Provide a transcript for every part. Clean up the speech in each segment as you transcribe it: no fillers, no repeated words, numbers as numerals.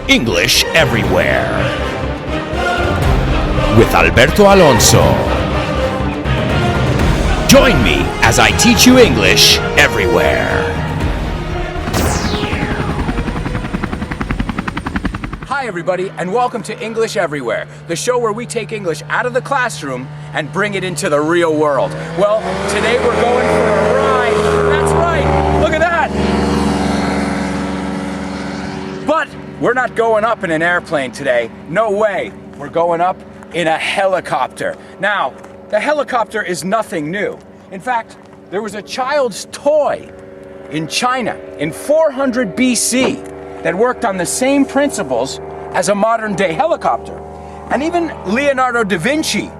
English Everywhere with Alberto Alonso. Join me as I teach you English everywhere. Hi everybody, and welcome to English Everywhere, the show where we take English out of the classroom and bring it into the real world. Well, today we're going for a ride. That's right, look at that! But we're not going up in an airplane today. No way. We're going up in a helicopter. Now, the helicopter is nothing new. In fact, there was a child's toy in China in 400 BC that worked on the same principles as a modern-day helicopter. And even Leonardo da Vinci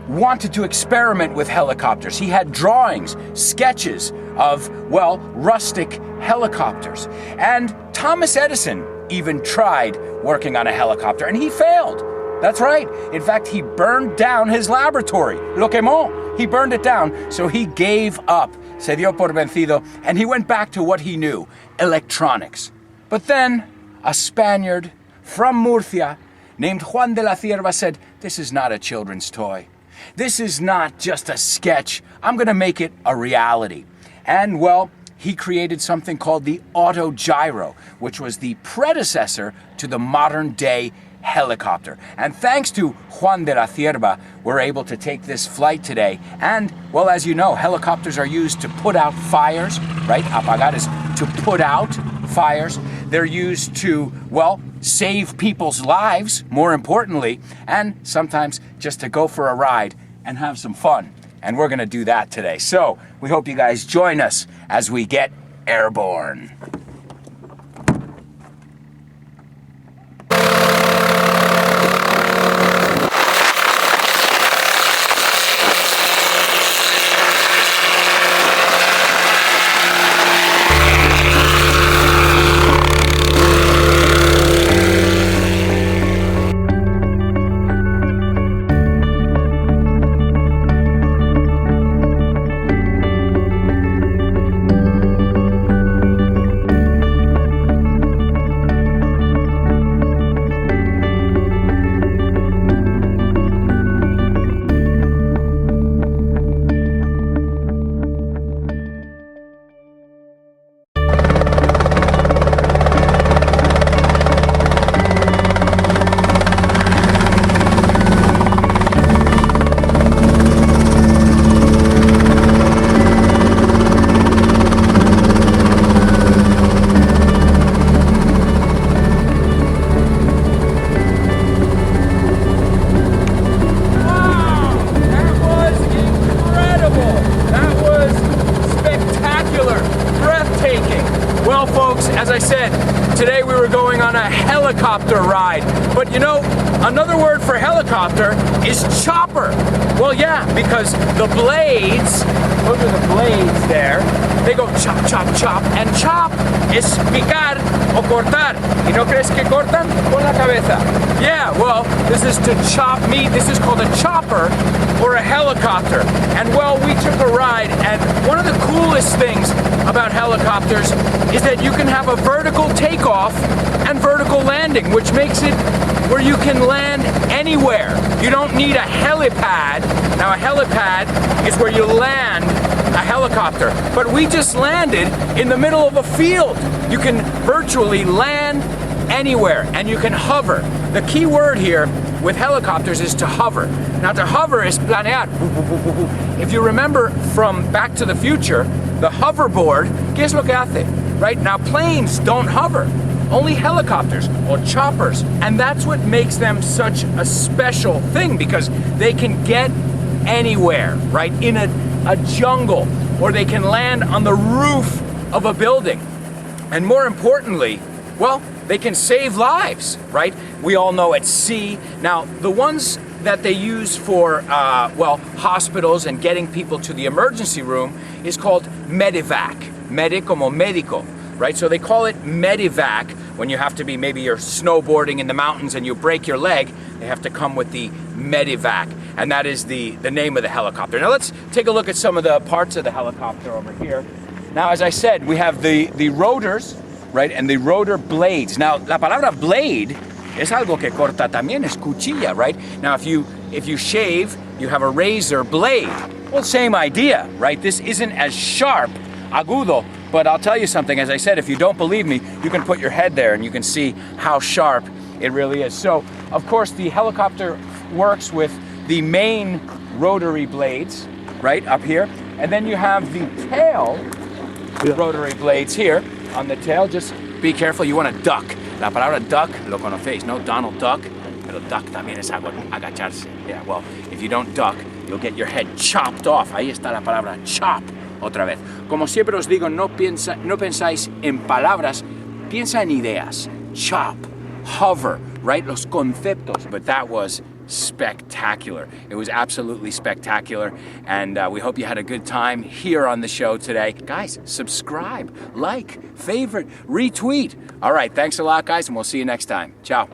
wanted to experiment with helicopters. He had drawings, sketches of, well, rustic helicopters. And Thomas Edison even tried working on a helicopter, and he failed. That's right. In fact, he burned down his laboratory. Lo quemó. He burned it down, so he gave up. Se dio por vencido, and he went back to what he knew, electronics. But then, a Spaniard from Murcia named Juan de la Cierva said, "This is not a children's toy. This is not just a sketch. I'm going to make it a reality." And, well, he created something called the autogyro, which was the predecessor to the modern-day helicopter. And thanks to Juan de la Cierva, we're able to take this flight today. And, well, as you know, helicopters are used to put out fires, right? Apagar is to put out fires. They're used to, well, save people's lives, more importantly, and sometimes just to go for a ride and have some fun. And we're going to do that today. So we hope you guys join us as we get airborne. As I said, today we were going on a helicopter ride. But you know, another word for helicopter is chopper. Well, yeah, because the blades, those are the blades there, they go chop, chop, chop, and chop es picar o cortar. ¿Y no crees que cortan? Con la cabeza. Yeah, well, this is to chop meat. This is called a chopper or a helicopter. And well, we took a ride, and one of the coolest things about helicopters is that you can have a vertical takeoff and vertical landing, which makes it where you can land anywhere. You don't need a helipad. Now, a helipad is where you land a helicopter, but we just landed in the middle of a field. You can virtually land anywhere, and you can hover. The key word here with helicopters is to hover. Now, to hover is planear. If you remember from Back to the Future, the hoverboard, ¿qué es lo que hace? Right? Now, planes don't hover. Only helicopters or choppers. And that's what makes them such a special thing, because they can get anywhere, right? In a jungle, or they can land on the roof of a building. And more importantly, well, they can save lives, right? We all know at sea. Now, the ones that they use for, well, hospitals and getting people to the emergency room is called medevac. Medi como médico, right? So they call it medevac when you have to be, maybe you're snowboarding in the mountains and you break your leg, they have to come with the medevac. And that is the name of the helicopter. Now let's take a look at some of the parts of the helicopter over here. Now, as I said, we have the rotors, right? And the rotor blades. Now, la palabra blade es algo que corta también, es cuchilla, right? Now, if you shave, you have a razor blade. Well, same idea, right? This isn't as sharp, agudo, but I'll tell you something. As I said, if you don't believe me, you can put your head there and you can see how sharp it really is. So, of course, the helicopter works with the main rotary blades, right, up here. And then you have the tail rotary blades here on the tail. Just be careful, you want to duck. La palabra duck, lo conocéis, ¿no? Donald Duck. Pero duck también es agacharse. Yeah, well, if you don't duck, you'll get your head chopped off. Ahí está la palabra chop, otra vez. Como siempre os digo, no pensáis en palabras, piensa en ideas. Chop, hover, right? Los conceptos. But that was spectacular. It was absolutely spectacular, and we hope you had a good time here on the show today. Guys, subscribe, like, favorite, retweet. All right, thanks a lot, guys, and we'll see you next time. Ciao.